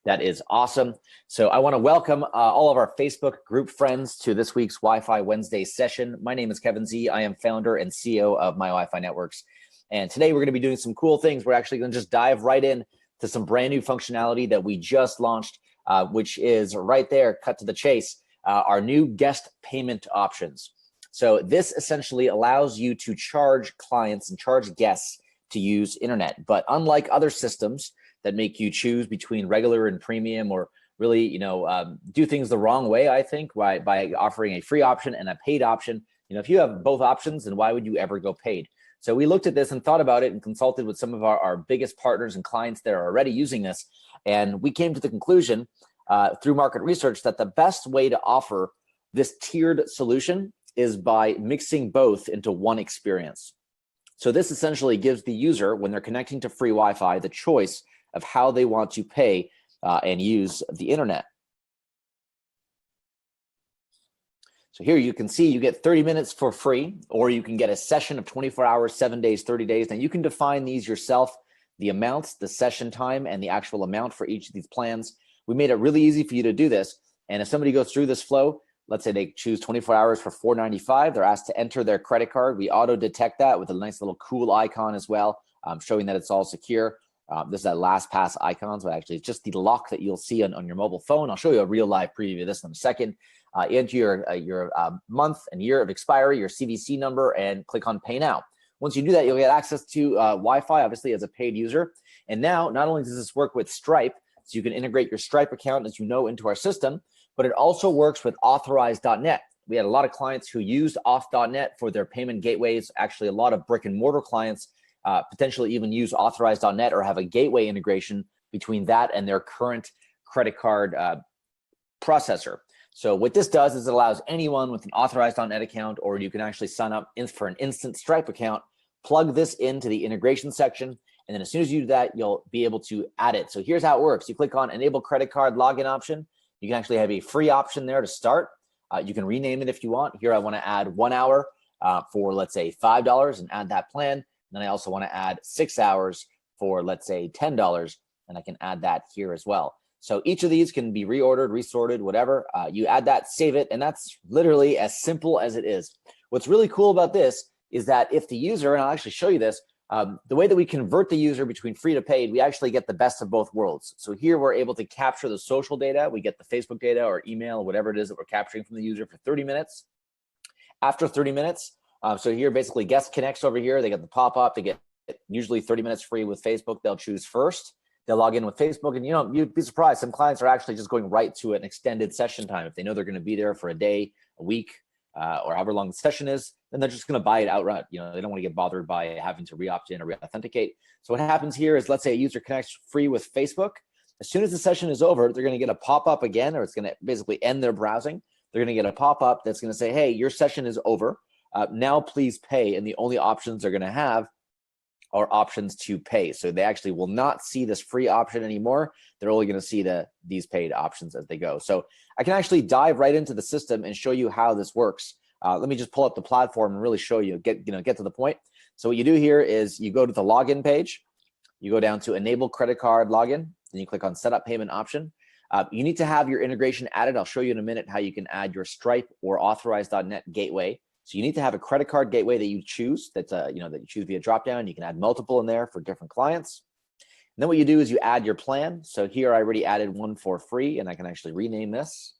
That is awesome. So I want to welcome all of our Facebook group friends to this week's Wi-Fi Wednesday session. My name is Kevin Z. I am founder and CEO of My Wi-Fi Networks. And today we're going to be doing some cool things. We're actually going to just dive right in to some brand new functionality that we just launched, which is right there, cut to the chase, our new guest payment options. So this essentially allows you to charge clients and charge guests to use internet. But unlike other systems that make you choose between regular and premium, or really, do things the wrong way, I think, by offering a free option and a paid option. If you have both options, then why would you ever go paid? So we looked at this and thought about it and consulted with some of our biggest partners and clients that are already using this. And we came to the conclusion through market research that the best way to offer this tiered solution is by mixing both into one experience. So this essentially gives the user, when they're connecting to free Wi-Fi, the choice of how they want to pay and use the internet. So here you can see you get 30 minutes for free, or you can get a session of 24 hours, 7 days, 30 days. Now you can define these yourself, the amounts, the session time, and the actual amount for each of these plans. We made it really easy for you to do this. And if somebody goes through this flow, let's say they choose 24 hours for $4.95, they're asked to enter their credit card. We auto detect that with a nice little cool icon as well, showing that it's all secure. This is that LastPass icon, so actually it's just the lock that you'll see on your mobile phone. I'll show you a real live preview of this in a second. Enter your month and year of expiry, your CVC number, and click on Pay Now. Once you do that, you'll get access to Wi-Fi, obviously, as a paid user. And now, not only does this work with Stripe, so you can integrate your Stripe account, as you know, into our system, but it also works with Authorize.net. We had a lot of clients who used Auth.net for their payment gateways. Actually, a lot of brick and mortar clients potentially even use Authorize.net or have a gateway integration between that and their current credit card processor. So what this does is it allows anyone with an Authorize.net account, or you can actually sign up for an instant Stripe account, plug this into the integration section, and then as soon as you do that, you'll be able to add it. So here's how it works. You click on Enable Credit Card Login option. You can actually have a free option there to start. You can rename it if you want. Here I want to add 1 hour for, let's say, $5 and add that plan. And then I also want to add 6 hours for, let's say, $10, and I can add that here as well. So each of these can be reordered, resorted, whatever. You add that, save it, and that's literally as simple as it is. What's really cool about this is that if the user, and I'll actually show you this, the way that we convert the user between free to paid, we actually get the best of both worlds. So here we're able to capture the social data. We get the Facebook data or email, or whatever it is that we're capturing from the user for 30 minutes. After 30 minutes, so here basically guest connects over here. They get the pop-up. They get usually 30 minutes free with Facebook. They'll choose first. They'll log in with Facebook, and you'd be surprised. Some clients are actually just going right to an extended session time. If they know they're going to be there for a day, a week, or however long the session is, then they're just going to buy it outright. They don't want to get bothered by having to re-opt in or re-authenticate. So what happens here is, let's say a user connects free with Facebook. As soon as the session is over, they're going to get a pop-up again, or it's going to basically end their browsing. They're going to get a pop-up that's going to say, hey, your session is over. Now please pay. And the only options they're going to have are options to pay. So they actually will not see this free option anymore. They're only going to see these paid options as they go. So I can actually dive right into the system and show you how this works. Let me just pull up the platform and really show you, get to the point. So what you do here is you go to the login page, you go down to Enable Credit Card Login, then you click on Set Up Payment Option. You need to have your integration added. I'll show you in a minute how you can add your Stripe or Authorize.net gateway. So you need to have a credit card gateway that you choose, that you choose via dropdown. You can add multiple in there for different clients. And then what you do is you add your plan. So here I already added one for free, and I can actually rename this.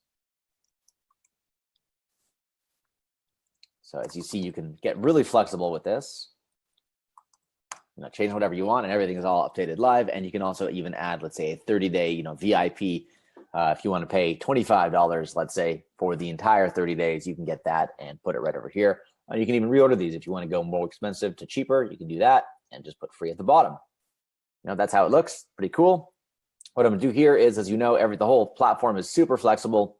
So as you see, you can get really flexible with this. Change whatever you want, and everything is all updated live. And you can also even add, let's say, a 30-day, VIP. If you want to pay $25, let's say, for the entire 30 days, you can get that and put it right over here. You can even reorder these. If you want to go more expensive to cheaper, you can do that and just put free at the bottom. That's how it looks. Pretty cool. What I'm going to do here is, as you know, the whole platform is super flexible.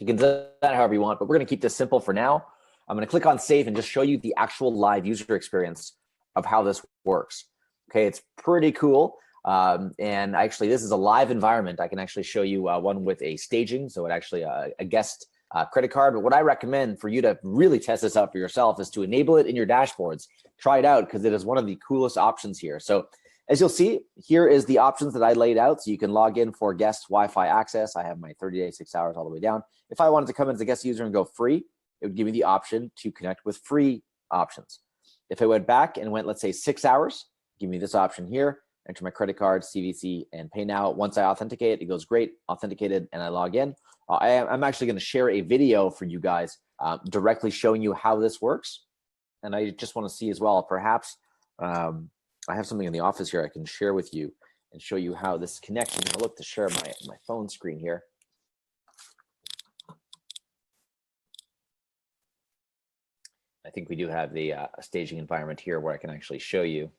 You can do that however you want, but we're going to keep this simple for now. I'm going to click on Save and just show you the actual live user experience of how this works. Okay, it's pretty cool. And actually, this is a live environment. I can actually show you one with a staging, so it actually a guest credit card. But what I recommend for you to really test this out for yourself is to enable it in your dashboards. Try it out, because it is one of the coolest options here. So As you'll see, here is the options that I laid out. So you can log in for guest Wi-Fi access. I have my 30 days, 6 hours all the way down. If I wanted to come in as a guest user and go free, it would give me the option to connect with free options. If I went back and went, let's say 6 hours, give me this option here, enter my credit card, CVC, and pay now. Once I authenticate, it goes great, authenticated, and I log in. I'm actually gonna share a video for you guys directly showing you how this works. And I just wanna see as well, perhaps, I have something in the office here I can share with you and show you how this connects. I'm gonna look to share my phone screen here. I think we do have the staging environment here where I can actually show you.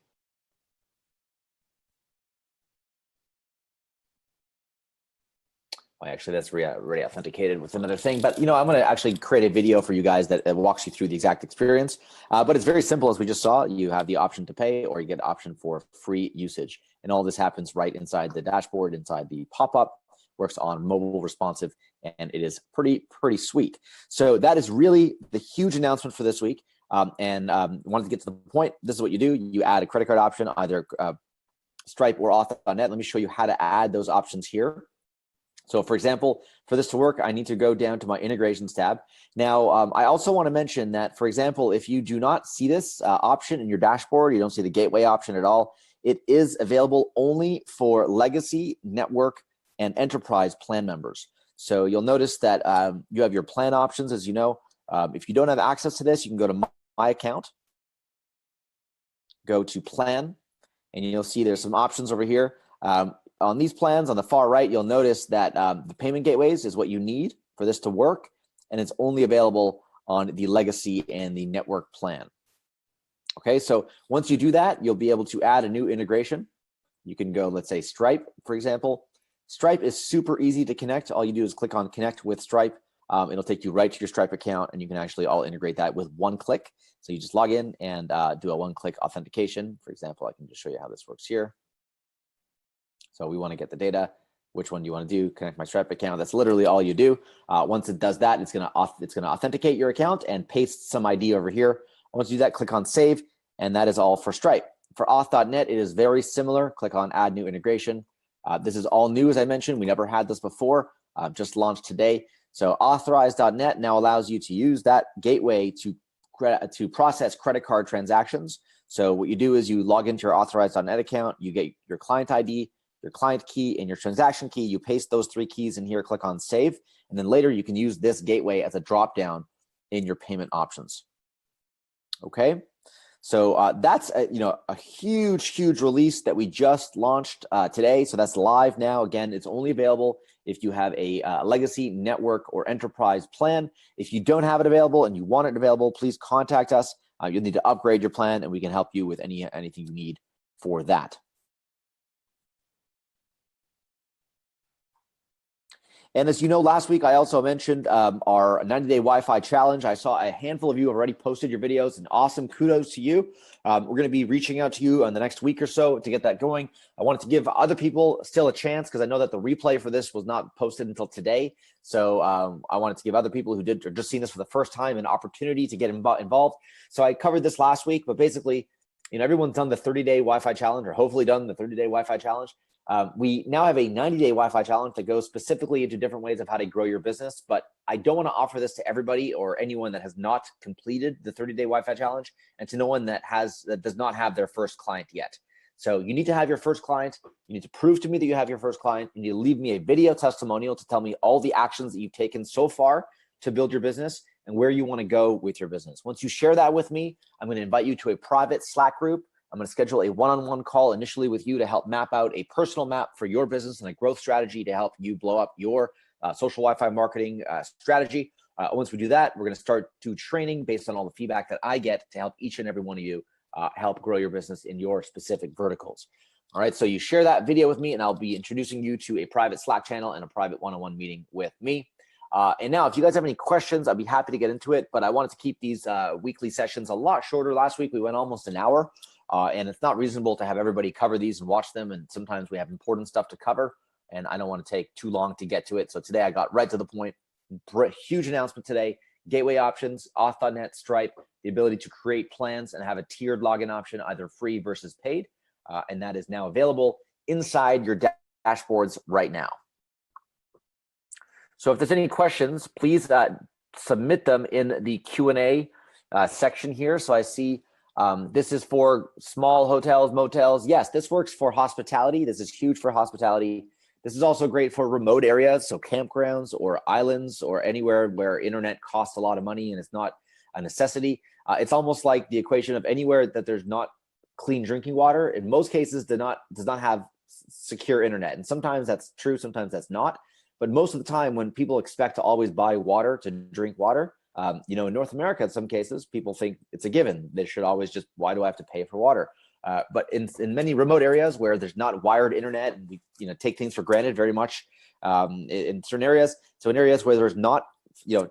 Actually, that's already authenticated with another thing, but I'm going to actually create a video for you guys that walks you through the exact experience. But it's very simple, as we just saw. You have the option to pay, or you get an option for free usage, and all this happens right inside the dashboard, inside the pop-up. Works on mobile responsive, and it is pretty sweet. So that is really the huge announcement for this week. And wanted to get to the point. This is what you do: you add a credit card option, either Stripe or Auth.net. Let me show you how to add those options here. So for example, for this to work, I need to go down to my integrations tab. Now, I also want to mention that, for example, if you do not see this option in your dashboard, you don't see the gateway option at all, it is available only for legacy, network, and enterprise plan members. So you'll notice that you have your plan options, as you know. If you don't have access to this, you can go to My Account, go to Plan, and you'll see there's some options over here. On these plans on the far right, you'll notice that the payment gateways is what you need for this to work, and it's only available on the legacy and the network plan. Okay, so once you do that, you'll be able to add a new integration. You can go, let's say Stripe, for example. Stripe is super easy to connect. All you do is click on Connect with Stripe. It'll take you right to your Stripe account, and you can actually all integrate that with one click. So you just log in and do a one-click authentication. For example, I can just show you how this works here. So we want to get the data. Which one do you want to do? Connect my Stripe account. That's literally all you do. Once it does that, it's gonna authenticate your account and paste some ID over here. Once you do that, click on Save, and that is all for Stripe. For Auth.net, it is very similar. Click on Add New Integration. This is all new, as I mentioned. We never had this before. Just launched today. So Authorize.net now allows you to use that gateway to process credit card transactions. So what you do is you log into your Authorize.net account. You get your client ID, your client key, and your transaction key. You paste those 3 keys in here, click on Save, and then later you can use this gateway as a drop-down in your payment options. Okay, so that's a huge release that we just launched today. So that's live now. Again, it's only available if you have a legacy, network, or enterprise plan. If you don't have it available and you want it available, please contact us. You'll need to upgrade your plan, and we can help you with anything you need for that. And as you know, last week I also mentioned our 90-day Wi-Fi challenge. I saw a handful of you have already posted your videos, and awesome kudos to you. We're going to be reaching out to you in the next week or so to get that going. I wanted to give other people still a chance because I know that the replay for this was not posted until today. So I wanted to give other people who did or just seen this for the first time an opportunity to get involved. So I covered this last week, but basically, everyone's done the 30-day Wi-Fi challenge, or hopefully done the 30-day Wi-Fi challenge. We now have a 90-day Wi-Fi challenge that goes specifically into different ways of how to grow your business, but I don't want to offer this to everybody or anyone that has not completed the 30-day Wi-Fi challenge, and to no one that does not have their first client yet. So you need to have your first client. You need to prove to me that you have your first client. You need to leave me a video testimonial to tell me all the actions that you've taken so far to build your business and where you want to go with your business. Once you share that with me, I'm going to invite you to a private Slack group. I'm going to schedule a one-on-one call initially with you to help map out a personal map for your business and a growth strategy to help you blow up your social Wi-Fi marketing strategy. Once we do that, we're going to start training based on all the feedback that I get to help each and every one of you help grow your business in your specific verticals. All right, so you share that video with me, and I'll be introducing you to a private Slack channel and a private one-on-one meeting with me. And now, if you guys have any questions, I'd be happy to get into it, but I wanted to keep these weekly sessions a lot shorter. Last week, we went almost an hour. And it's not reasonable to have everybody cover these and watch them. And sometimes we have important stuff to cover, and I don't want to take too long to get to it. So today I got right to the point. Huge announcement today. Gateway options, Auth.net, Stripe, the ability to create plans and have a tiered login option, either free versus paid. and that is now available inside your dashboards right now. So if there's any questions, please submit them in the Q&A section here. So I see this is for small hotels, motels. Yes, this works for hospitality. This is huge for hospitality. This is also great for remote areas, so campgrounds or islands or anywhere where internet costs a lot of money and it's not a necessity. It's almost like the equation of anywhere that there's not clean drinking water. In most cases, does not have secure internet. And sometimes that's true, sometimes that's not. But most of the time when people expect to always buy water to drink water, in North America, in some cases, people think it's a given. They should always just, why do I have to pay for water? But in many remote areas where there's not wired internet, and we take things for granted very much in certain areas. So in areas where there's not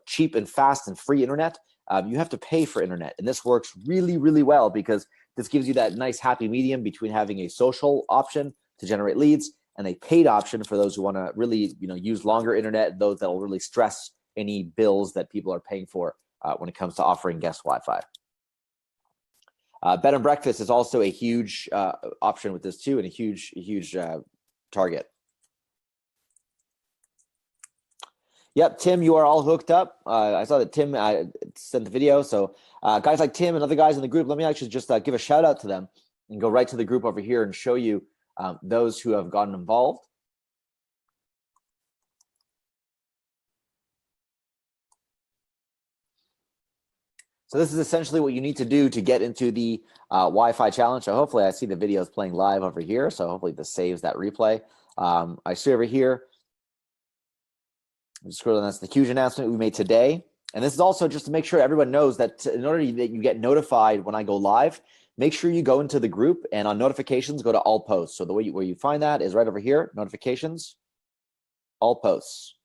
cheap and fast and free internet, you have to pay for internet. And this works really, really well because this gives you that nice happy medium between having a social option to generate leads and a paid option for those who want to really use longer internet, those that will really stress any bills that people are paying for when it comes to offering guest Wi-Fi. Bed and breakfast is also a huge option with this too, and a huge target. Yep, Tim, you are all hooked up. I saw that Tim sent the video. So guys like Tim and other guys in the group, let me actually just give a shout out to them and go right to the group over here and show you those who have gotten involved. So this is essentially what you need to do to get into the Wi-Fi challenge. So hopefully I see the videos playing live over here. So hopefully this saves that replay. I see over here, just scroll down, that's the huge announcement we made today. And this is also just to make sure everyone knows that in order that you get notified when I go live, make sure you go into the group and on notifications, go to all posts. So the way where you find that is right over here, notifications, all posts.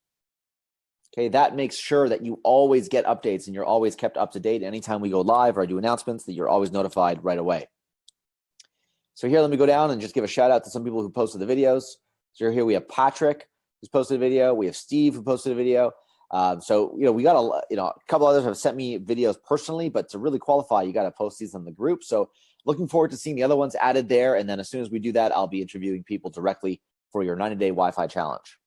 Okay, that makes sure that you always get updates and you're always kept up to date. Anytime we go live or I do announcements, that you're always notified right away. So here, let me go down and just give a shout out to some people who posted the videos. So here we have Patrick, who's posted a video. We have Steve, who posted a video. So we got a couple others have sent me videos personally, but to really qualify, you got to post these in the group. So looking forward to seeing the other ones added there. And then as soon as we do that, I'll be interviewing people directly for your 90-day Wi-Fi challenge.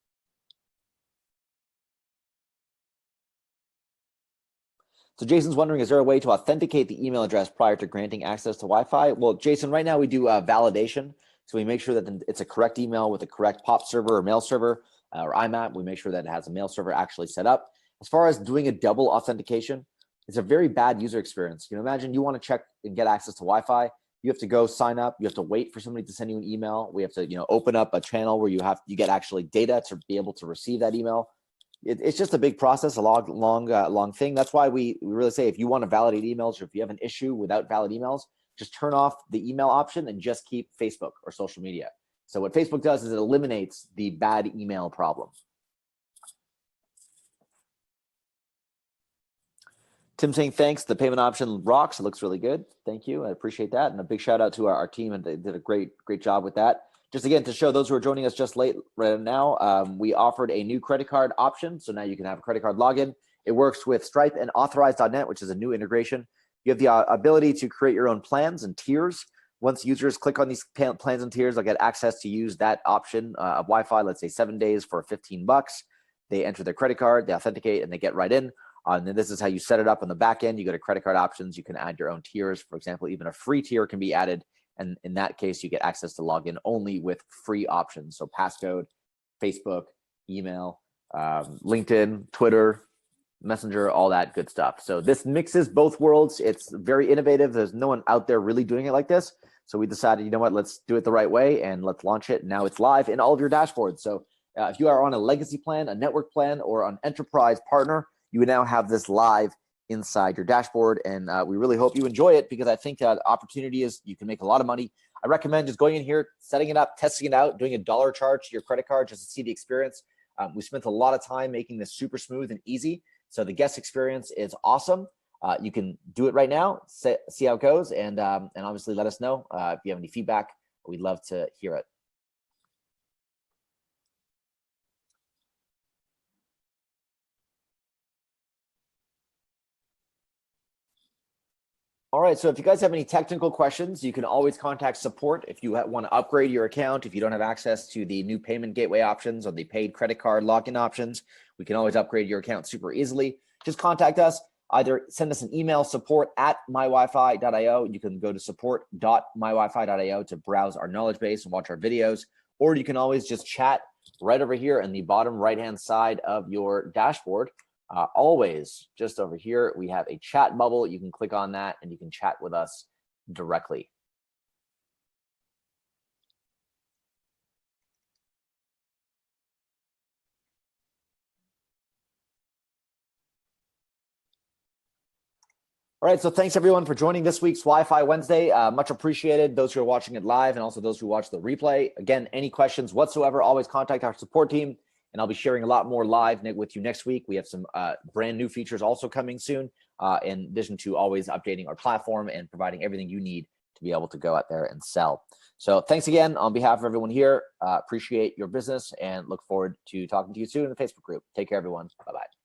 So Jason's wondering, is there a way to authenticate the email address prior to granting access to Wi-Fi? Well, Jason, right now we do validation. So we make sure that it's a correct email with a correct POP server or mail server or IMAP. We make sure that it has a mail server actually set up. As far as doing a double authentication, it's a very bad user experience. Imagine you want to check and get access to Wi-Fi. You have to go sign up. You have to wait for somebody to send you an email. We have to, open up a channel where you get actually data to be able to receive that email. It's just a big process, a long thing. That's why we really say if you want to validate emails or if you have an issue without valid emails, just turn off the email option and just keep Facebook or social media. So what Facebook does is it eliminates the bad email problem. Tim saying thanks. The payment option rocks. It looks really good. Thank you. I appreciate that. And a big shout out to our team, and they did a great job with that. Just again, to show those who are joining us just late right now, we offered a new credit card option. So now you can have a credit card login. It works with Stripe and Authorize.net, which is a new integration. You have the ability to create your own plans and tiers. Once users click on these plans and tiers, they'll get access to use that option of Wi-Fi, let's say 7 days for $15. They enter their credit card, they authenticate, and they get right in. And then this is how you set it up on the back end. You go to credit card options. You can add your own tiers. For example, even a free tier can be added. And in that case, you get access to login only with free options. So passcode, Facebook, email, LinkedIn, Twitter, Messenger, all that good stuff. So this mixes both worlds. It's very innovative. There's no one out there really doing it like this. So we decided, you know what, let's do it the right way and let's launch it. Now it's live in all of your dashboards. So if you are on a legacy plan, a network plan, or an enterprise partner, you would now have this live inside your dashboard. And we really hope you enjoy it because I think that opportunity is you can make a lot of money. I recommend just going in here, setting it up, testing it out, doing a dollar charge to your credit card just to see the experience. We spent a lot of time making this super smooth and easy. So the guest experience is awesome. You can do it right now, see how it goes, and obviously let us know if you have any feedback. We'd love to hear it. All right, so if you guys have any technical questions, you can always contact support if you want to upgrade your account. If you don't have access to the new payment gateway options or the paid credit card login options, we can always upgrade your account super easily. Just contact us. Either send us an email, support@mywifi.io. You can go to support.mywifi.io to browse our knowledge base and watch our videos, or you can always just chat right over here in the bottom right-hand side of your dashboard. Always just over here, we have a chat bubble. You can click on that and you can chat with us directly. All right, so thanks everyone for joining this week's Wi-Fi Wednesday. Much appreciated. Those who are watching it live and also those who watch the replay. Again, any questions whatsoever, always contact our support team, and I'll be sharing a lot more live with you next week. We have some brand new features also coming soon, in addition to always updating our platform and providing everything you need to be able to go out there and sell. So thanks again on behalf of everyone here. Appreciate your business and look forward to talking to you soon in the Facebook group. Take care, everyone. Bye-bye.